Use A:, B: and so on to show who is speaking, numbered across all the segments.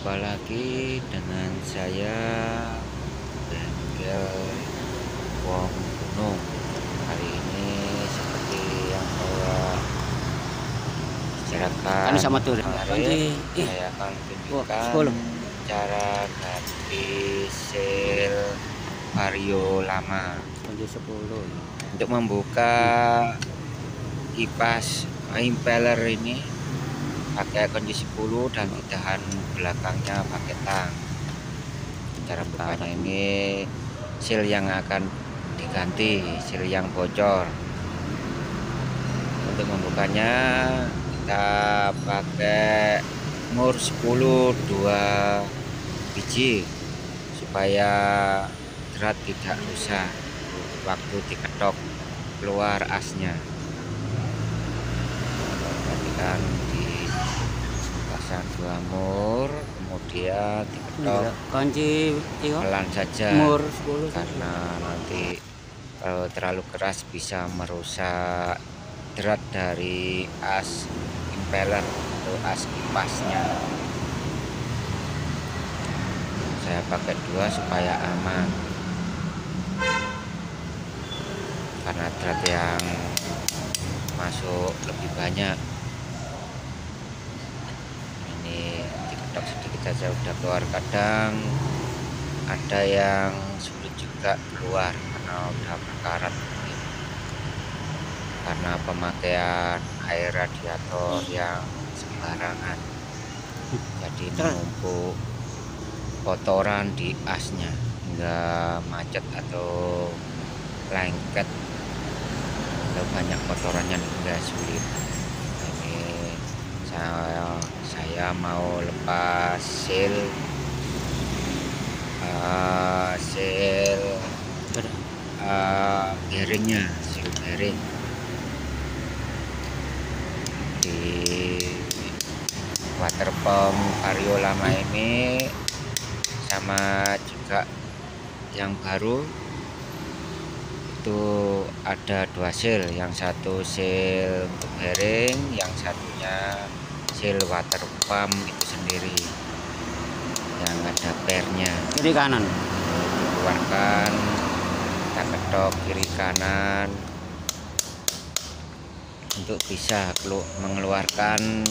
A: Jumpa lagi dengan saya, Bengkel Wong Gunung. Hari ini seperti yang saya bicarakan kemarin, saya akan tunjukkan cara ganti sel vario lama. Untuk membuka kipas impeller ini pakai kunci 10 dan ditahan belakangnya pakai tang. Cara bukanya ini seal yang akan diganti, seal yang bocor. Untuk membukanya kita pakai mur 10 2 biji supaya drat tidak rusak waktu diketok keluar asnya. Perhatikan dipasang 2 mur, kemudian diketok pelan saja karena nanti kalau terlalu keras bisa merusak drat dari as impeller atau as kipasnya. Saya pakai 2 supaya aman karena drat yang masuk lebih banyak. Ini diketok sedikit saja udah keluar. Kadang ada yang sulit juga keluar karena udah berkarat karena pemakaian air radiator yang sembarangan, jadi menumpuk kotoran di asnya hingga macet atau lengket atau banyak kotorannya hingga sulit. Ini saya mau lepas seal bearingnya, seal bearing di water pump vario lama ini sama juga yang baru itu ada 2 seal, yang satu seal untuk bearing, yang satunya seal water pump itu sendiri yang ada pernya.
B: Kiri kanan
A: dikeluarkan, kita ketok kiri kanan untuk bisa mengeluarkan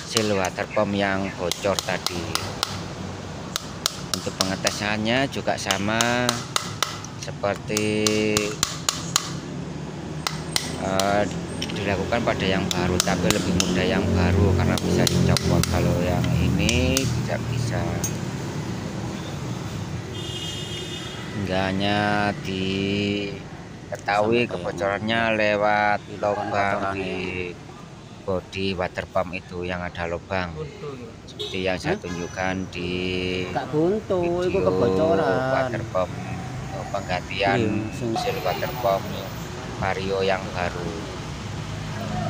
A: seal water pump yang bocor tadi. Untuk pengetesannya juga sama seperti dilakukan pada yang baru, tapi lebih mudah yang baru karena bisa dicopot. Kalau yang ini tidak bisa, hingga diketahui kebocorannya lewat lubang di bodi water pump itu yang ada lubang seperti yang saya tunjukkan di video water pump penggantian seal water pump vario yang baru.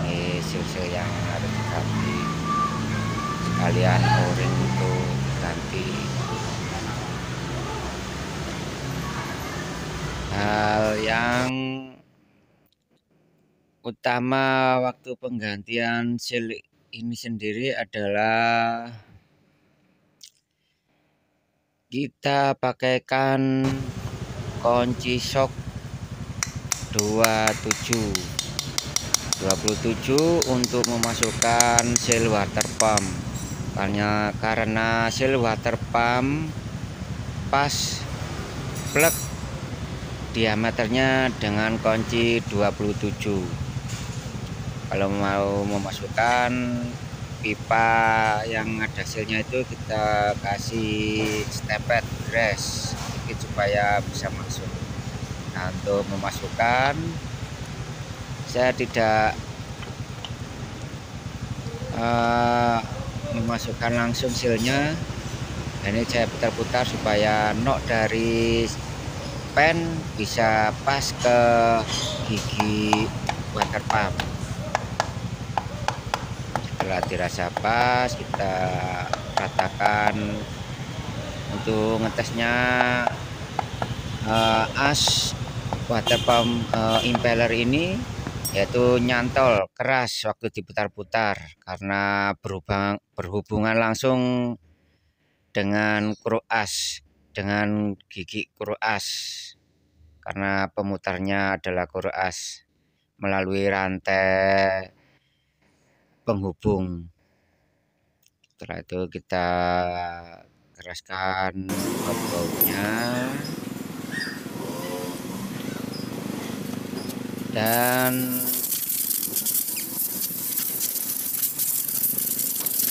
A: Ini seal yang harus diganti sekalian, o-ring itu diganti. Hal yang utama waktu penggantian seal ini sendiri adalah kita pakaikan kunci shock 27 untuk memasukkan seal water pump. Karena seal water pump pas plug diameternya dengan kunci 27. Kalau mau memasukkan pipa yang ada sealnya itu kita kasih stempet grease sedikit supaya bisa masuk. Nah, untuk memasukkan saya tidak memasukkan langsung sealnya. Ini saya putar-putar supaya nok dari pen bisa pas ke gigi water pump. Setelah dirasa pas, kita ratakan. Untuk ngetesnya as water pump impeller ini yaitu nyantol keras waktu diputar-putar karena berhubungan langsung dengan kroas, dengan gigi kroas, karena pemutarnya adalah kroas melalui rantai penghubung. Setelah itu kita keraskan baut-bautnya dan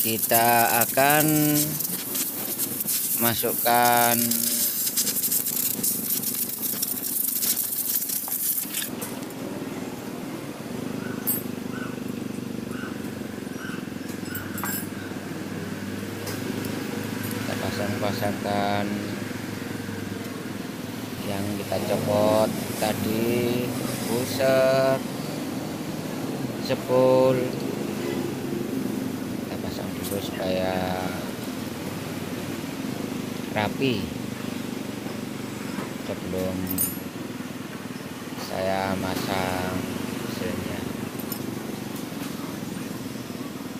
A: kita akan masukkan pasang-pasangkan yang kita copot tadi, pusat, sepul, kita pasang dulu supaya rapi sebelum saya masang mesinnya.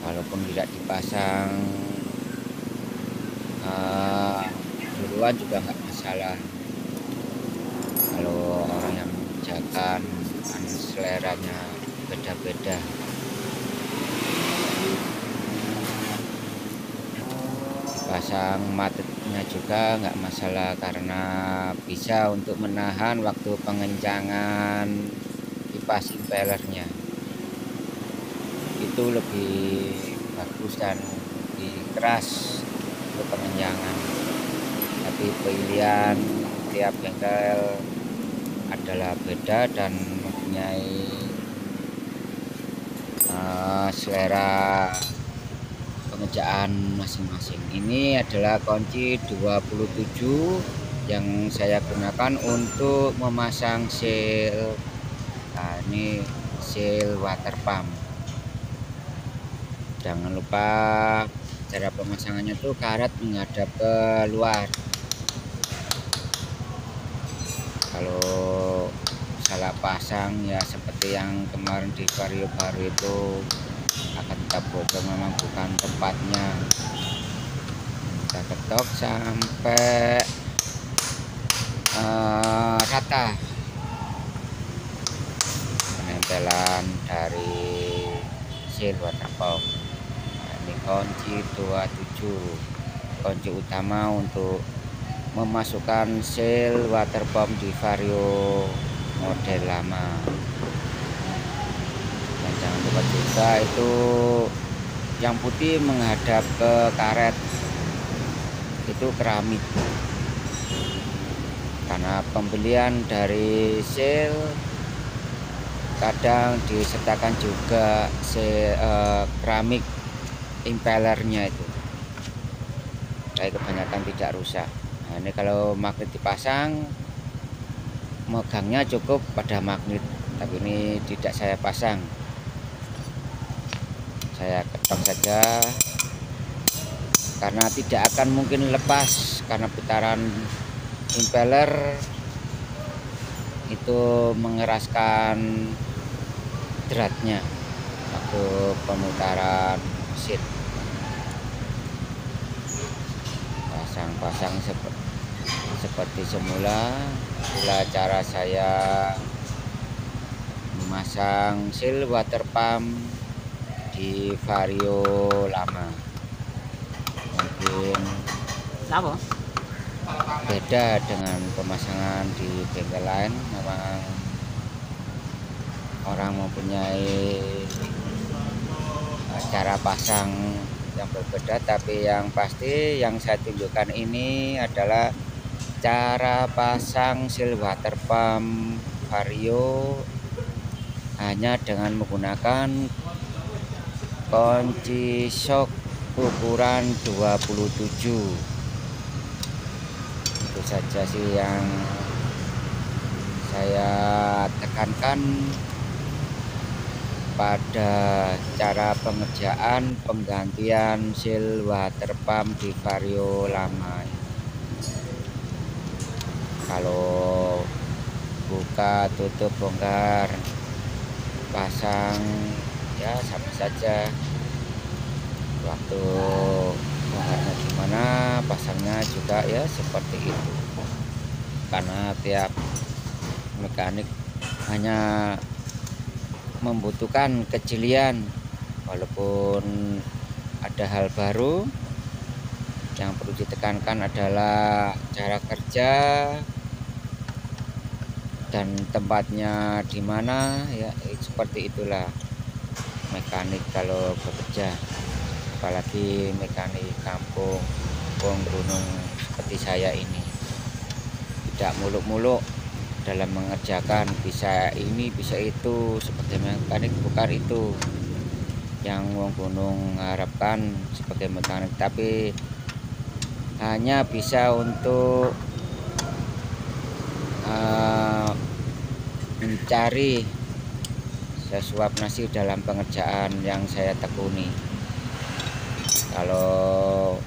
A: Walaupun tidak dipasang duluan juga nggak masalah. Kalau orang yang mengerjakan kan seleranya beda-beda. Pasang matnya juga nggak masalah karena bisa untuk menahan waktu pengencangan kipas impellernya. Itu lebih bagus dan lebih keras untuk pengencangan. Tapi pilihan tiap bengkel adalah beda dan mempunyai selera pengerjaan masing-masing. Ini adalah kunci 27 yang saya gunakan untuk memasang seal. Nah, ini seal water pump. Jangan lupa cara pemasangannya tuh karet menghadap ke luar. Kalau salah pasang ya seperti yang kemarin di Vario baru itu akan kita bocor, memang bukan tempatnya. Kita ketok sampai rata penempelan dari seal water pump. Nah, ini kunci 27, kunci utama untuk memasukkan seal water pump di Vario model lama. Dan jangan lupa juga itu yang putih menghadap ke karet, itu keramik, karena pembelian dari seal kadang disertakan juga keramik impellernya itu, tapi kebanyakan tidak rusak. Nah, ini kalau magnet dipasang, megangnya cukup pada magnet, tapi ini tidak saya pasang. Saya ketok saja karena tidak akan mungkin lepas, karena putaran impeller itu mengeraskan dratnya waktu pemutaran mesin. Pasang seperti semula. Itulah cara saya memasang seal water pump di Vario lama. Mungkin beda dengan pemasangan di bengkel lain. Memang orang mempunyai cara pasang yang berbeda, tapi yang pasti yang saya tunjukkan ini adalah cara pasang seal water pump Vario hanya dengan menggunakan kunci shock ukuran 27. Itu saja sih yang saya tekankan pada cara pengerjaan penggantian seal water pump di Vario lama. Kalau buka tutup bongkar pasang ya sama saja, waktu bongkarnya gimana pasangnya juga ya seperti itu, karena tiap mekanik hanya membutuhkan kejelian. Walaupun ada hal baru, yang perlu ditekankan adalah cara kerja dan tempatnya di mana ya, seperti itulah mekanik kalau bekerja, apalagi mekanik kampung gunung seperti saya ini. Tidak muluk-muluk dalam mengerjakan, bisa ini bisa itu, sebagai mekanik bukan itu yang wong gunung harapkan sebagai mekanik, tapi hanya bisa untuk mencari sesuap nasi dalam pengerjaan yang saya tekuni. Kalau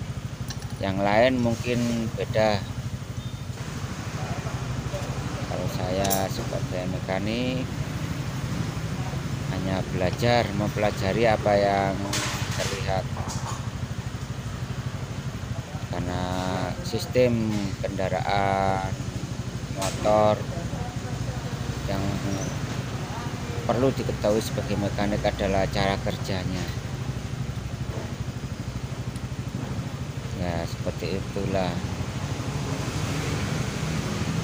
A: yang lain mungkin beda. Kalau saya sebagai mekanik hanya mempelajari apa yang terlihat, karena sistem kendaraan motor yang perlu diketahui sebagai mekanik adalah cara kerjanya. Ya seperti itulah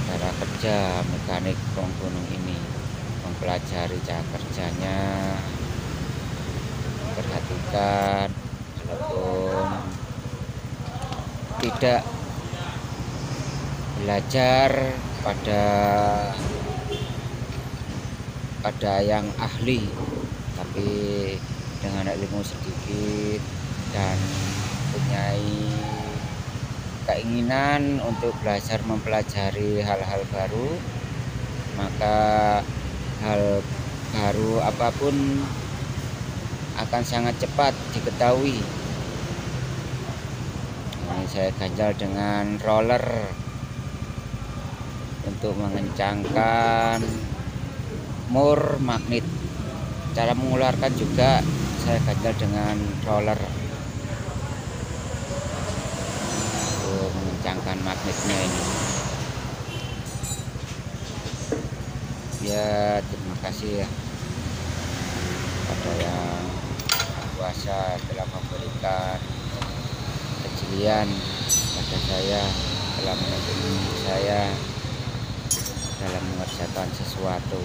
A: cara kerja mekanik gunung ini, mempelajari cara kerjanya, perhatikan, walaupun tidak belajar pada yang ahli, tapi dengan ilmu sedikit dan mempunyai keinginan untuk belajar mempelajari hal-hal baru, maka hal baru apapun akan sangat cepat diketahui. Ini saya ganjal dengan roller untuk mengencangkan mur magnet. Cara mengeluarkan juga saya ganjal dengan roller untuk mengencangkan magnetnya ini. Ya terima kasih ya pada yang kuasa telah memberikan kejelian pada saya, telah menuntun saya dalam mengerjakan sesuatu.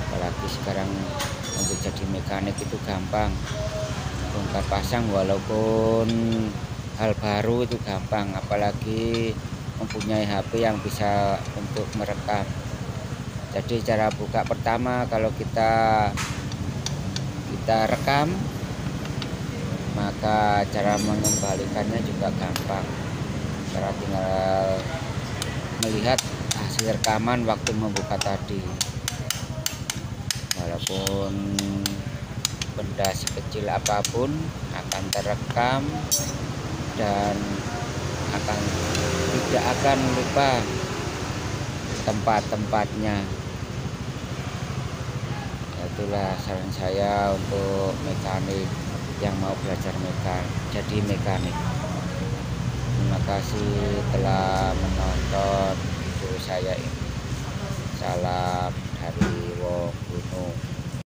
A: Apalagi sekarang untuk jadi mekanik itu gampang, bongkar pasang walaupun hal baru itu gampang, apalagi mempunyai HP yang bisa untuk merekam. Jadi cara buka pertama kalau kita rekam, maka cara mengembalikannya juga gampang. Cara tinggal melihat hasil rekaman waktu membuka tadi. Walaupun benda sekecil apapun akan terekam dan tidak akan lupa tempat-tempatnya. Itulah saran saya untuk mekanik yang mau belajar jadi mekanik. Terima kasih telah menonton video saya ini. Salam dari Wong Gunung.